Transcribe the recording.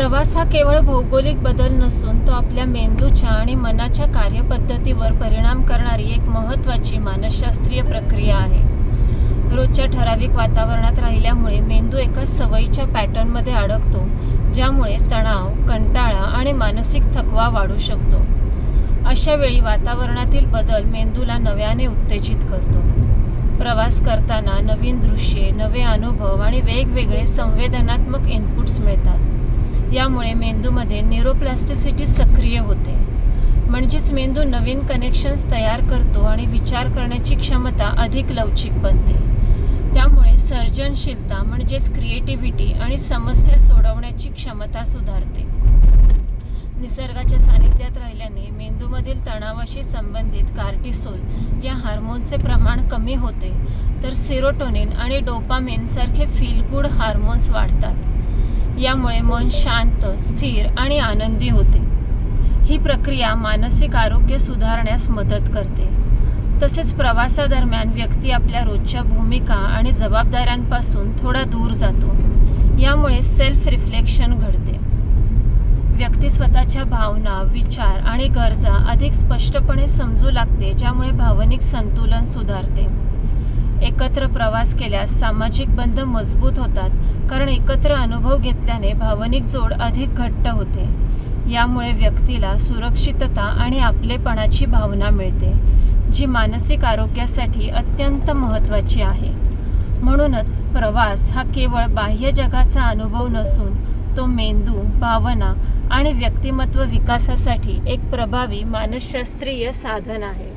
प्रवास हा केवळ भौगोलिक बदल नसून तो आपल्या मेंदूच्या आणि मनाच्या कार्यपद्धतीवर परिणाम करणारी एक महत्त्वाची मानसशास्त्रीय प्रक्रिया आहे. रोजच्या ठराविक वातावरणात राहिल्यामुळे मेंदू एका सवयीच्या पॅटर्नमध्ये अडकतो, ज्यामुळे तणाव, कंटाळा आणि मानसिक थकवा वाढू शकतो. अशा वेळी वातावरणातील बदल मेंदूला नव्याने उत्तेजित करतो. प्रवास करताना नवीन दृश्ये, नवे अनुभव आणि वेगवेगळे संवेदनात्मक इनपुट्स मिळतात. यामुळे मेंदूमध्ये न्यूरोप्लास्टिसिटी सक्रिय होते, म्हणजेच मेंदू नवीन कनेक्शन्स तयार करतो आणि विचार करण्याची क्षमता अधिक लवचिक बनते. त्यामुळे सर्जनशीलता म्हणजेच क्रिएटिव्हिटी आणि समस्या सोडवण्याची क्षमता सुधारते. निसर्गाच्या सानिध्यात राहिल्याने मेंदूमधील तणावाशी संबंधित कार्टिसोल या हार्मोनचे प्रमाण कमी होते, तर सेरोटोनिन आणि डोपामिन सारखे फील गुड हार्मोन्स वाढतात. यामुळे मन शांत, स्थिर आणि आनंदी होते. ही प्रक्रिया मानसिक आरोग्य सुधारण्यास मदत करते. तसेच प्रवासादरम्यान व्यक्ती आपल्या रोजच्या भूमिका आणि जबाबदाऱ्यांपासून थोडा दूर जातो. यामुळे सेल्फ रिफ्लेक्शन घडते. व्यक्ती स्वतःच्या भावना, विचार आणि गरजा अधिक स्पष्टपणे समजू लागते, ज्यामुळे भावनिक संतुलन सुधारते. एकत्र प्रवास केल्यास सामाजिक बंध मजबूत होतात, कारण एकत्र अनुभव घेतल्याने भावनिक जोड अधिक घट्ट होते. यामुळे व्यक्तीला सुरक्षितता आणि आपलेपणाची भावना मिळते, जी मानसिक आरोग्यासाठी अत्यंत महत्त्वाची आहे. म्हणूनच प्रवास हा केवळ बाह्य जगाचा अनुभव नसून तो मेंदू, भावना आणि व्यक्तिमत्व विकासासाठी एक प्रभावी मानसशास्त्रीय साधन आहे.